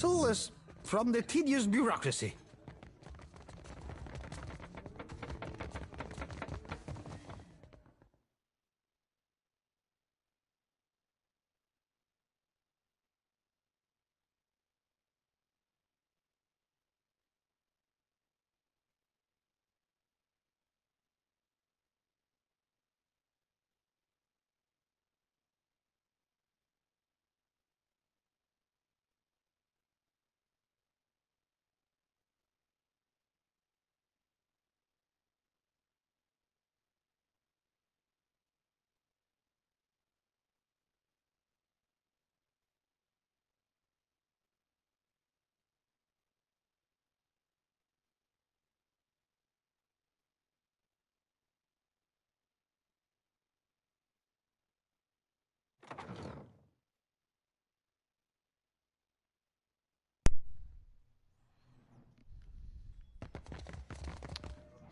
Solace from the tedious bureaucracy.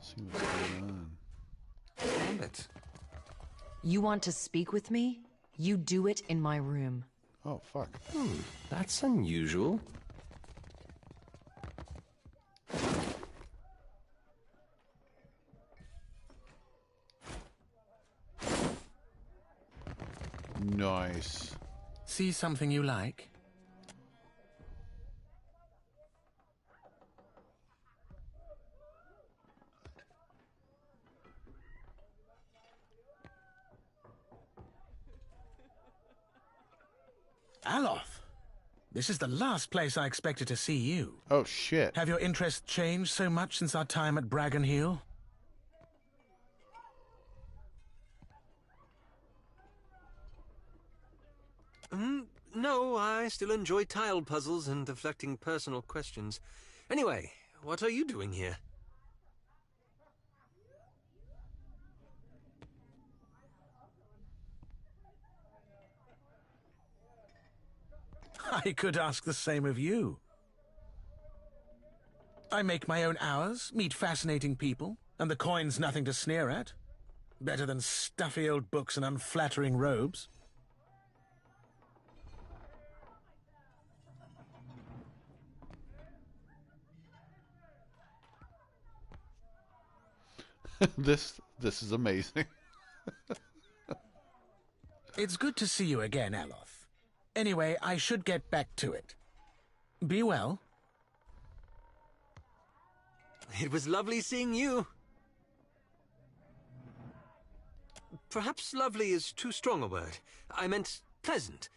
See what's going on. Damn it. You want to speak with me? You do it in my room. Oh, fuck. That's unusual. Nice. See something you like? Aloth, this is the last place I expected to see you. Oh, shit. Have your interests changed so much since our time at Bragon Hill? No, I still enjoy tile puzzles and deflecting personal questions. Anyway, what are you doing here? I could ask the same of you. I make my own hours, meet fascinating people, and the coin's nothing to sneer at. Better than stuffy old books and unflattering robes. This is amazing. It's good to see you again, Aloth. Anyway, I should get back to it. Be well. It was lovely seeing you. Perhaps lovely is too strong a word. I meant pleasant.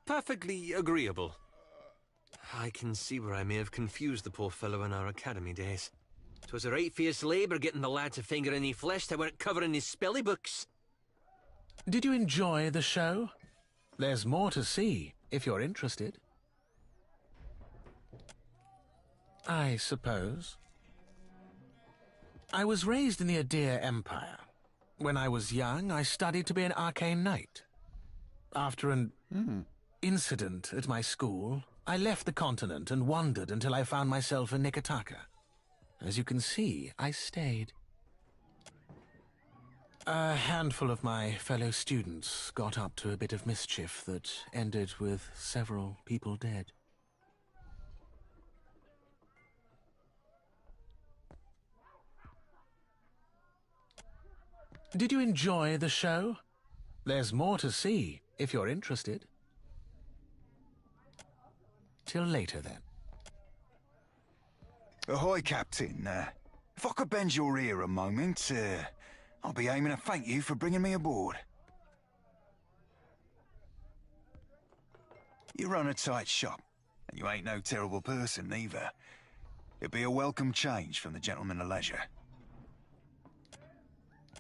Perfectly agreeable. I can see where I may have confused the poor fellow in our academy days. 'Twas a right fierce labour getting the lad to finger any flesh that weren't covering his spelly books. Did you enjoy the show? There's more to see, if you're interested. I suppose. I was raised in the Adir Empire. When I was young, I studied to be an arcane knight. After an incident at my school, I left the continent and wandered until I found myself in Nikotaka. As you can see, I stayed. A handful of my fellow students got up to a bit of mischief that ended with several people dead. Did you enjoy the show? There's more to see, if you're interested. Till later, then. Ahoy, Captain. If I could bend your ear a moment, I'll be aiming to thank you for bringing me aboard. You run a tight shop, and you ain't no terrible person, either. It'd be a welcome change from the gentleman of leisure.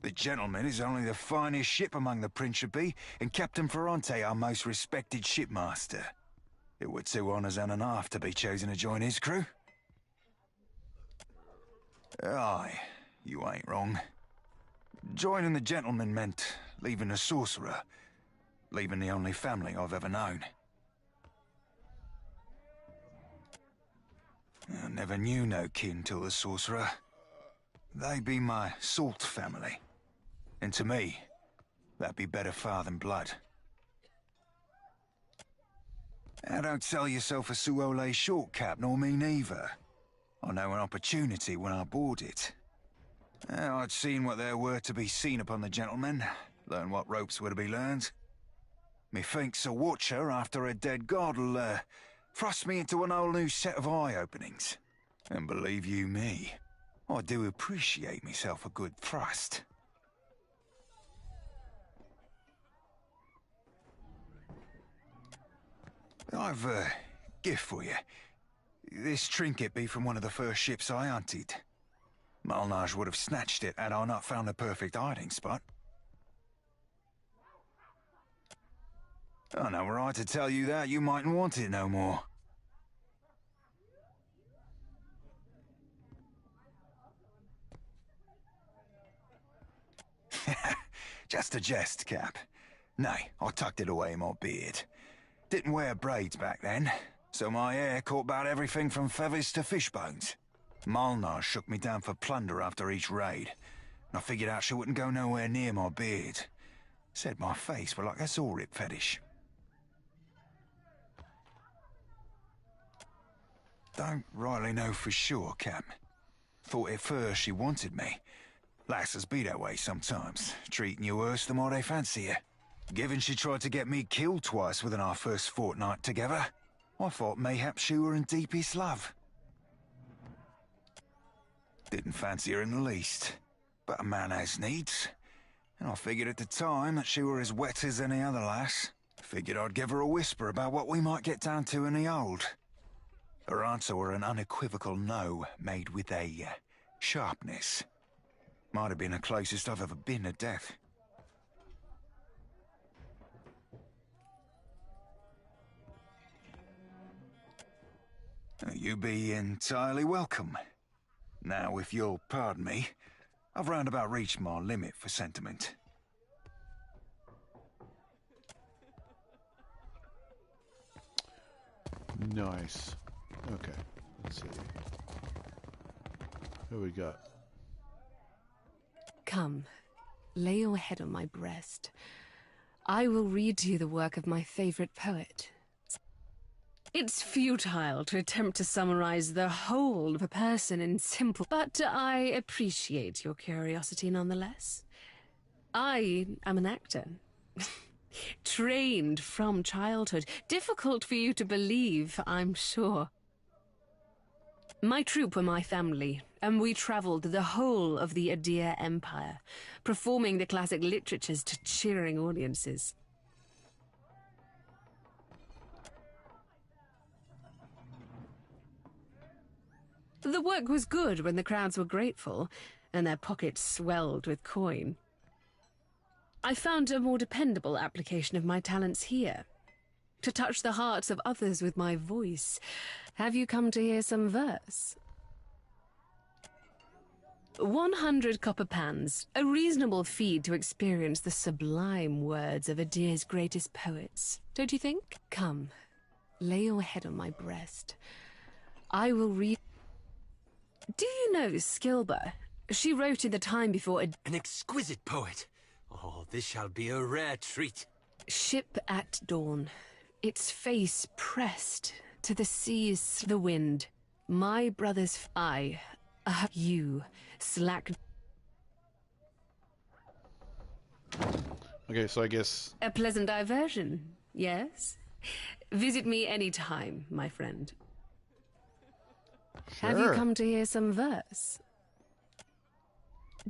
The gentleman is only the finest ship among the Principi, and Captain Ferrante our most respected shipmaster. It were two honours and a half to be chosen to join his crew. Aye, you ain't wrong. Joining the gentleman meant leaving the sorcerer, leaving the only family I've ever known. I never knew no kin till the sorcerer. They be my salt family. And to me, that'd be better far than blood. Now, don't sell yourself a Suole short, Cap, nor me neither. I know an opportunity when I bought it. I'd seen what there were to be seen upon the gentleman, learn what ropes were to be learned. Methinks a watcher after a dead god'll thrust me into an whole new set of eye-openings. And believe you me, I do appreciate myself a good thrust. I've a gift for you. This trinket be from one of the first ships I hunted. Malnage would have snatched it had I not found the perfect hiding spot. I know were I to tell you that, you mightn't want it no more. Just a jest, Cap. Nay, I tucked it away in my beard. Didn't wear braids back then, so my hair caught about everything from feathers to fish bones. Malnar shook me down for plunder after each raid, and I figured out she wouldn't go nowhere near my beard. Said my face were like a saw-rip fetish. Don't rightly know for sure, Cap. Thought at first she wanted me. Lasses be that way sometimes, treating you worse than what they fancy you. Given she tried to get me killed twice within our first fortnight together, I thought mayhaps she were in deepest love. Didn't fancy her in the least, but a man has needs. And I figured at the time that she were as wet as any other lass. Figured I'd give her a whisper about what we might get down to in the old. Her answer were an unequivocal no, made with a sharpness. Might have been the closest I've ever been to death. You be entirely welcome. Now, if you'll pardon me, I've roundabout reached my limit for sentiment. Nice. Okay, let's see. Who we got? Come, lay your head on my breast. I will read to you the work of my favorite poet. It's futile to attempt to summarize the whole of a person in simple, but I appreciate your curiosity nonetheless. I am an actor. Trained from childhood. Difficult for you to believe, I'm sure. My troupe were my family, and we traveled the whole of the Adir Empire, performing the classic literatures to cheering audiences. The work was good when the crowds were grateful, and their pockets swelled with coin. I found a more dependable application of my talents here. To touch the hearts of others with my voice. Have you come to hear some verse? 100 copper pans, a reasonable fee to experience the sublime words of Adir's greatest poets, don't you think? Come, lay your head on my breast. I will read... Do you know Skilber? She wrote in the time before An exquisite poet. Oh, this shall be a rare treat. Ship at dawn, its face pressed to the seas, the wind. My brother's you, slack. Okay, so I guess... A pleasant diversion, yes? Visit me any time, my friend. Sure. Have you come to hear some verse?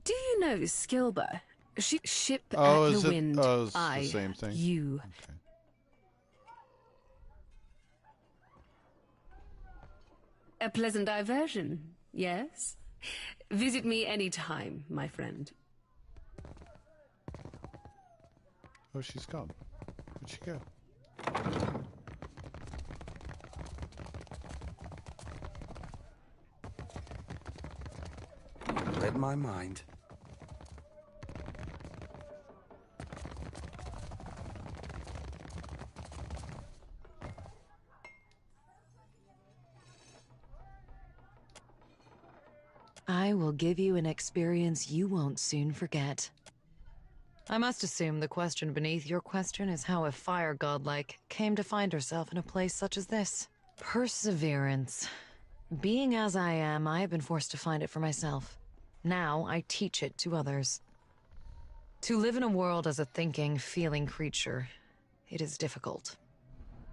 Do you know Skilber? Ship at the wind. Oh, it's the same thing? You. Okay. A pleasant diversion, yes? Visit me any time, my friend. Oh, she's gone. Where'd she go? Read my mind. I will give you an experience you won't soon forget. I must assume the question beneath your question is how a fire godlike came to find herself in a place such as this. Perseverance. Being as I am, I have been forced to find it for myself. Now I teach it to others. To live in a world as a thinking, feeling creature, it is difficult.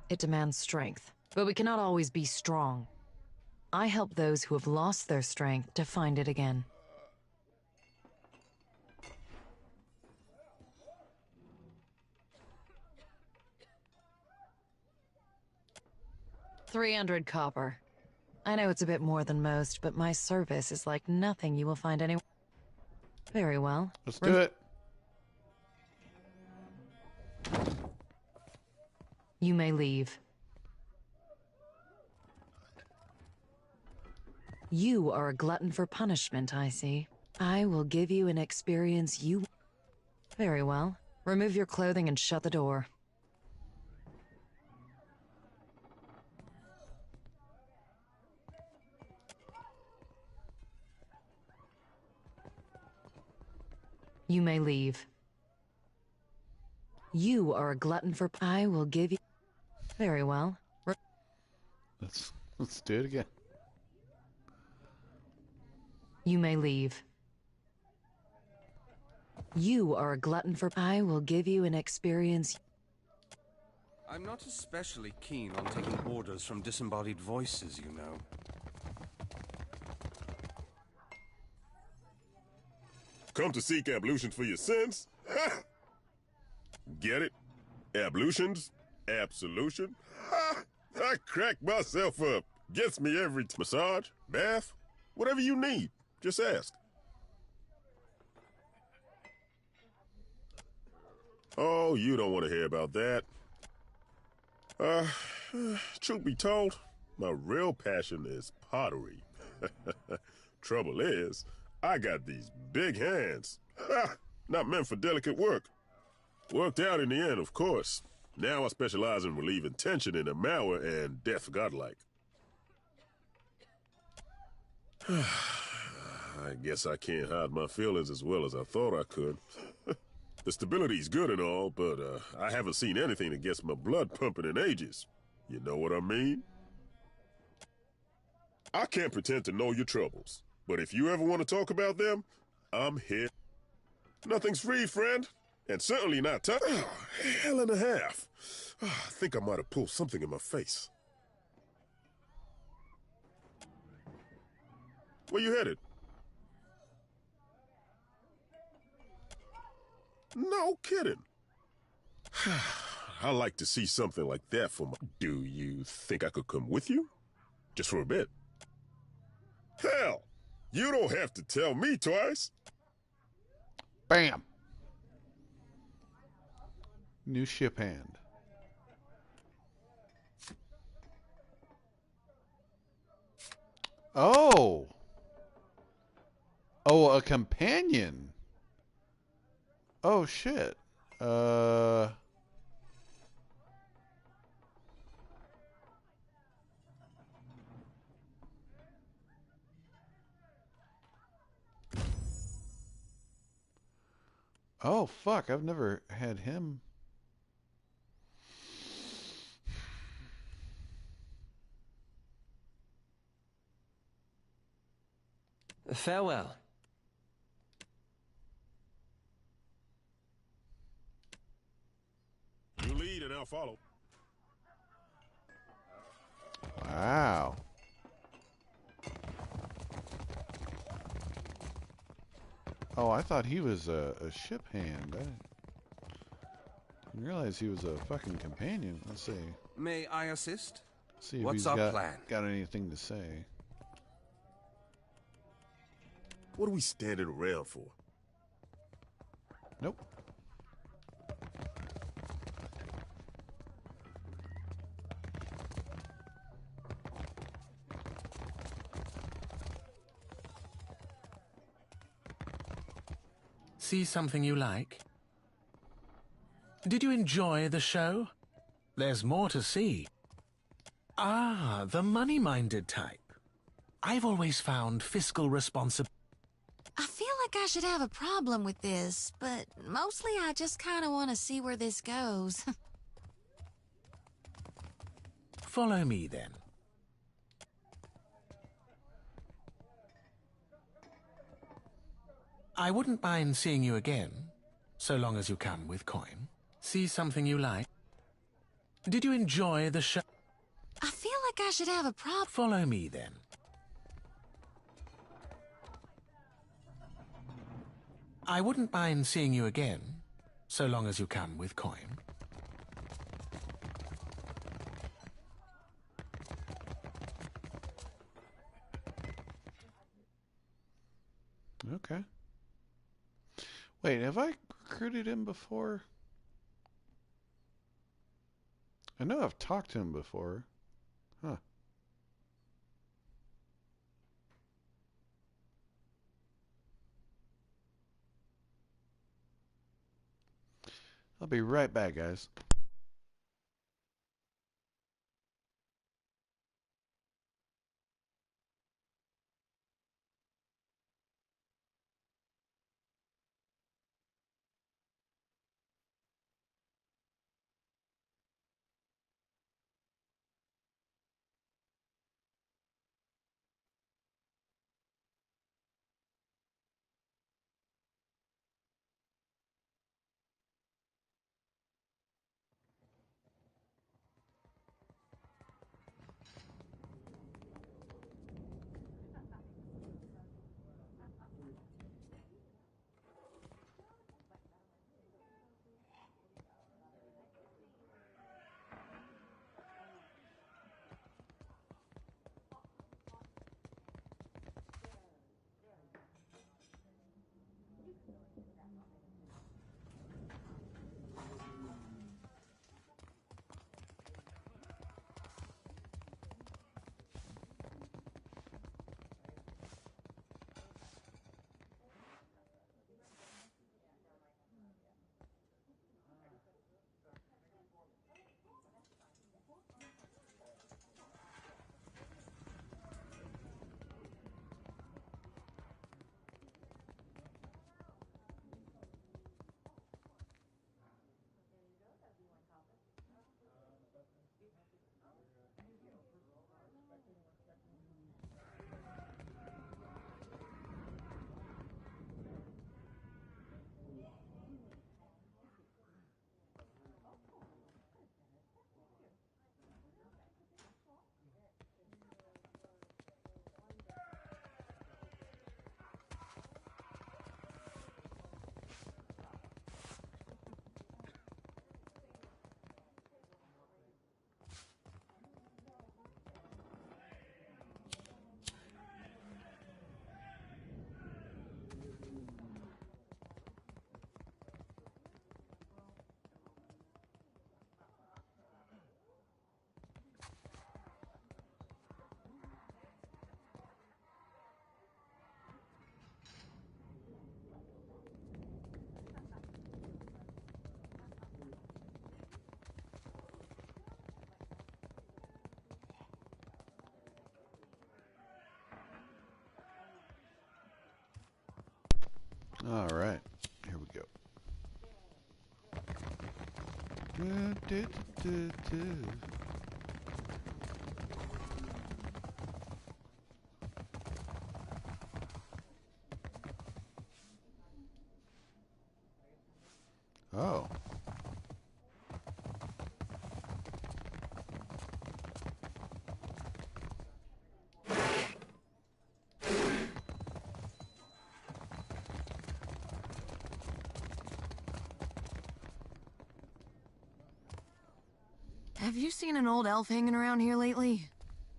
It demands strength, but we cannot always be strong. I help those who have lost their strength to find it again. $300 copper. I know it's a bit more than most, but my service is like nothing you will find anywhere. Very well. Let's do it. You may leave. You are a glutton for punishment, I see. I will give you an experience you... Very well. Remove your clothing and shut the door. You may leave. You are a glutton for... I will give you... Very well. Let's do it again. You may leave. You are a glutton for... I will give you an experience... I'm not especially keen on taking orders from disembodied voices, you know. Come to seek ablutions for your sins? Ha! Get it? Ablutions? Absolution? Ha! I crack myself up. Gets me every massage, bath, whatever you need. Just ask. Oh, you don't want to hear about that. Truth be told, my real passion is pottery. Trouble is, I got these big hands. Ha! Not meant for delicate work. Worked out in the end, of course. Now I specialize in relieving tension in the Mauer and death godlike. I guess I can't hide my feelings as well as I thought I could. The stability's good and all, but I haven't seen anything that gets my blood pumping in ages. You know what I mean? I can't pretend to know your troubles, but if you ever want to talk about them, I'm here. Nothing's free, friend, and certainly not time. Oh, hell and a half. Oh, I think I might have pulled something in my face. Where you headed? No kidding. I like to see something like that for my... Do you think I could come with you? Just for a bit. Hell, you don't have to tell me twice. Bam. New ship hand. Oh. Oh, a companion. Oh, shit. Oh, fuck. I've never had him. Farewell. You lead and I'll follow. Wow. Oh, I thought he was a ship hand. I didn't realize he was a fucking companion. Let's see. May I assist? See if What's he's our plan? got anything to say. What are we standing around for? Nope. See something you like? Did you enjoy the show? There's more to see. Ah, the money-minded type. I've always found fiscal responsibility. I feel like I should have a problem with this, but mostly I just kind of want to see where this goes. Follow me, then. I wouldn't mind seeing you again, so long as you come with coin. See something you like? Did you enjoy the show? I feel like I should have a problem. Follow me, then. I wouldn't mind seeing you again, so long as you come with coin. Okay. Wait, have I recruited him before? I know I've talked to him before. Huh. I'll be right back, guys. All right, here we go. Oh. Have you seen an old elf hanging around here lately?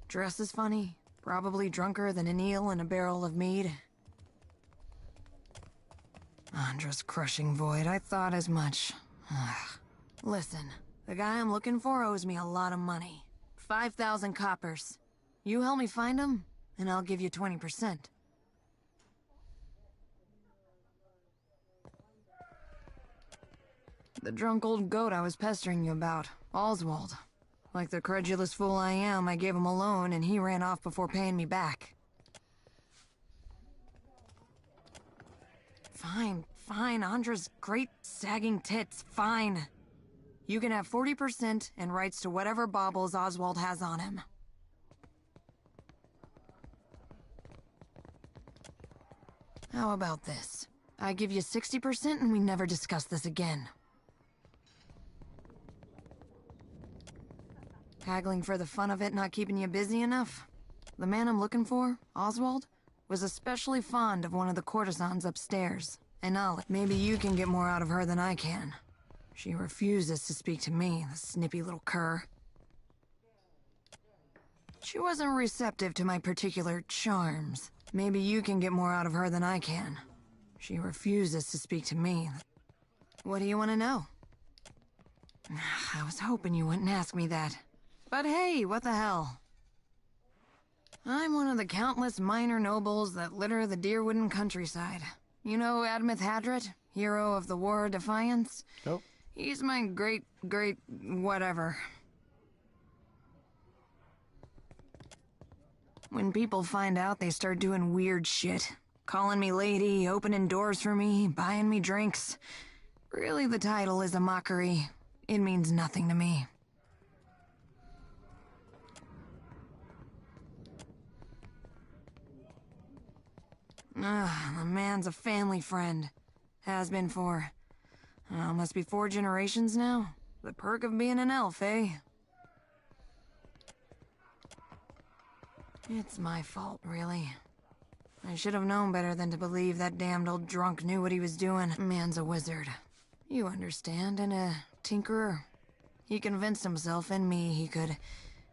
Dresses funny, probably drunker than an eel in a barrel of mead. Andra's crushing void, I thought as much. Listen, the guy I'm looking for owes me a lot of money. 5,000 coppers. You help me find him, and I'll give you 20%. The drunk old goat I was pestering you about, Oswald. Like the credulous fool I am, I gave him a loan and he ran off before paying me back. Fine, fine. Andra's great sagging tits. Fine. You can have 40% and rights to whatever baubles Oswald has on him. How about this? I give you 60% and we never discuss this again. Haggling for the fun of it not keeping you busy enough? The man I'm looking for, Oswald, was especially fond of one of the courtesans upstairs. And maybe you can get more out of her than I can. She refuses to speak to me, the snippy little cur. She wasn't receptive to my particular charms. Maybe you can get more out of her than I can. She refuses to speak to me. What do you want to know? I was hoping you wouldn't ask me that. But hey, what the hell? I'm one of the countless minor nobles that litter the Deerwooden countryside. You know Admeth Hadrit, hero of the War of Defiance? Nope. He's my great whatever. When people find out, they start doing weird shit. Calling me lady, opening doors for me, buying me drinks. Really, the title is a mockery. It means nothing to me. The man's a family friend. Has been for... must be 4 generations now. The perk of being an elf, eh? It's my fault, really. I should have known better than to believe that damned old drunk knew what he was doing. Man's a wizard. You understand, and a tinkerer. He convinced himself and me he could,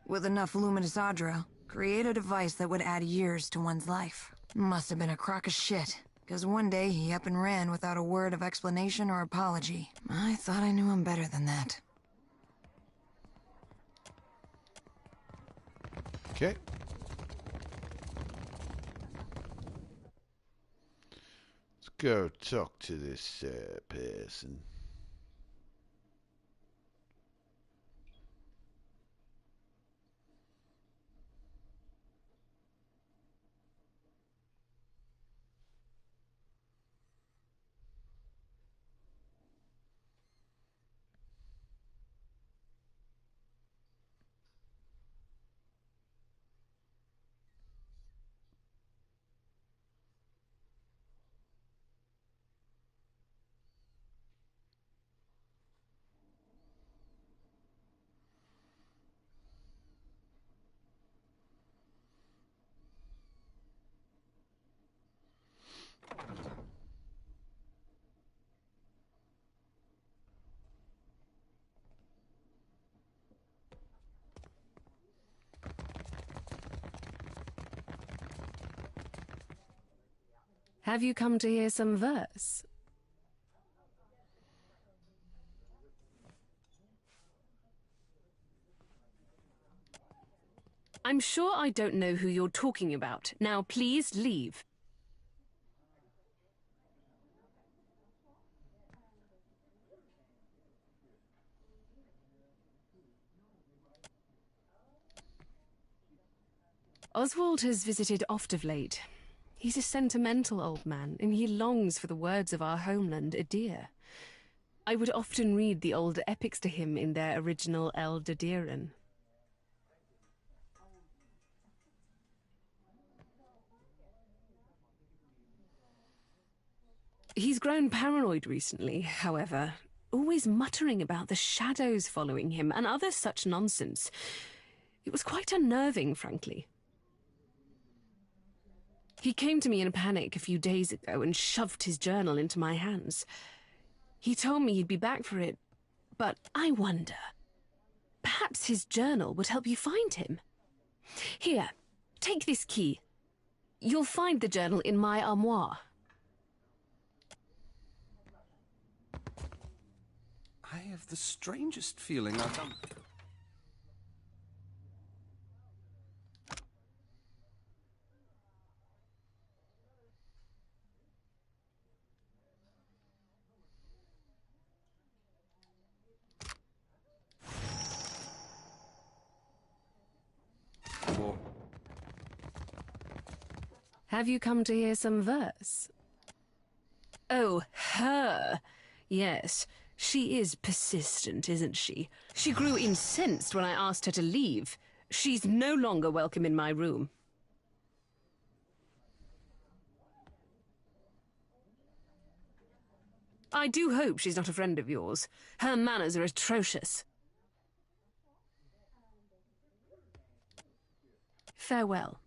with enough luminous audra, create a device that would add years to one's life. Must have been a crock of shit, because one day he up and ran without a word of explanation or apology. I thought I knew him better than that. Okay. Let's go talk to this person. Have you come to hear some verse? I'm sure I don't know who you're talking about. Now please leave. Oswald has visited oft of late. He's a sentimental old man, and he longs for the words of our homeland, Adir. I would often read the old epics to him in their original Eldadiran. He's grown paranoid recently, however, always muttering about the shadows following him and other such nonsense. It was quite unnerving, frankly. He came to me in a panic a few days ago and shoved his journal into my hands. He told me he'd be back for it, but I wonder. Perhaps his journal would help you find him. Here, take this key. You'll find the journal in my armoire. I have the strangest feeling I've done... Have you come to hear some verse? Oh, her. Yes, she is persistent, isn't she? She grew incensed when I asked her to leave. She's no longer welcome in my room. I do hope she's not a friend of yours. Her manners are atrocious. Farewell.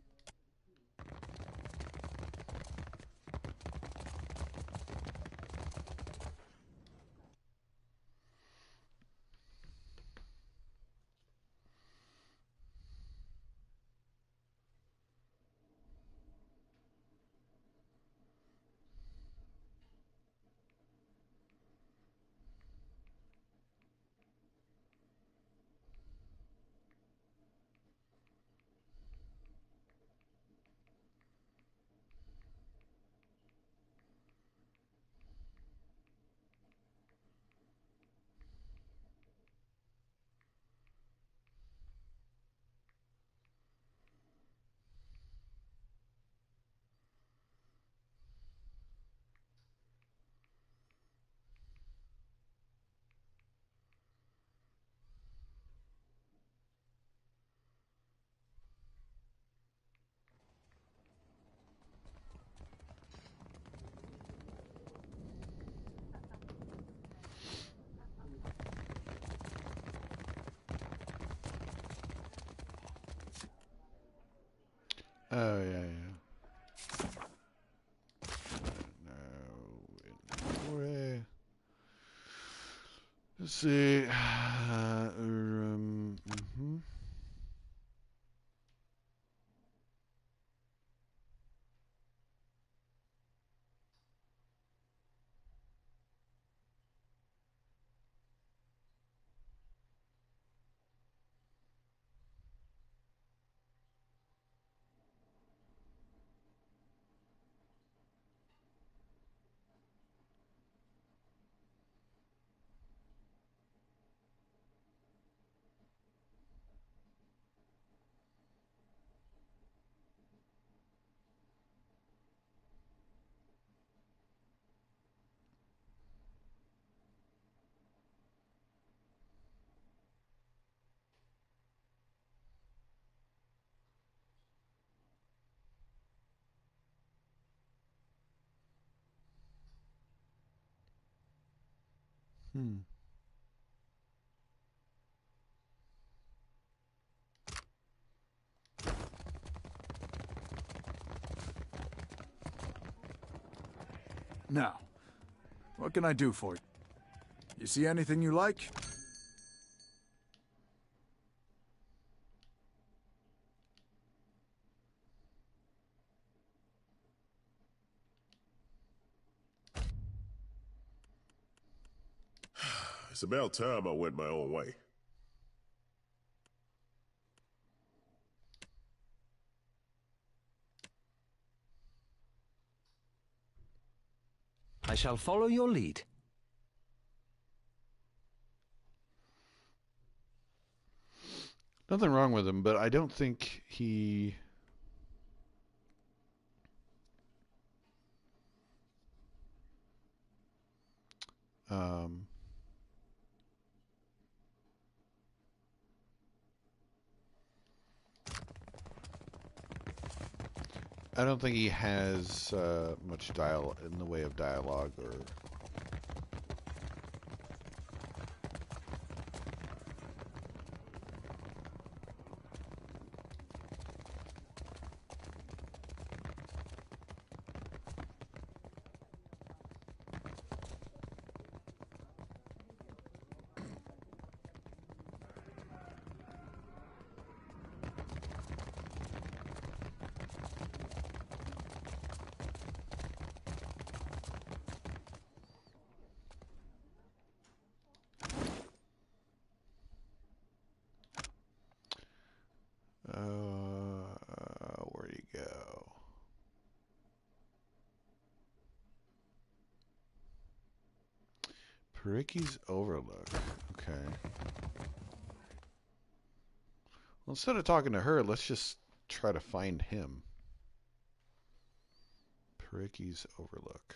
Oh, yeah, yeah. No. Let's see. Mhm. Hmm. Now, what can I do for you? You see anything you like? It's about time I went my own way. I shall follow your lead. Nothing wrong with him, but I don't think he... I don't think he has much in the way of dialogue or... where'd he go? Pericky's Overlook. Okay. Well, instead of talking to her, let's just try to find him. Pericky's Overlook.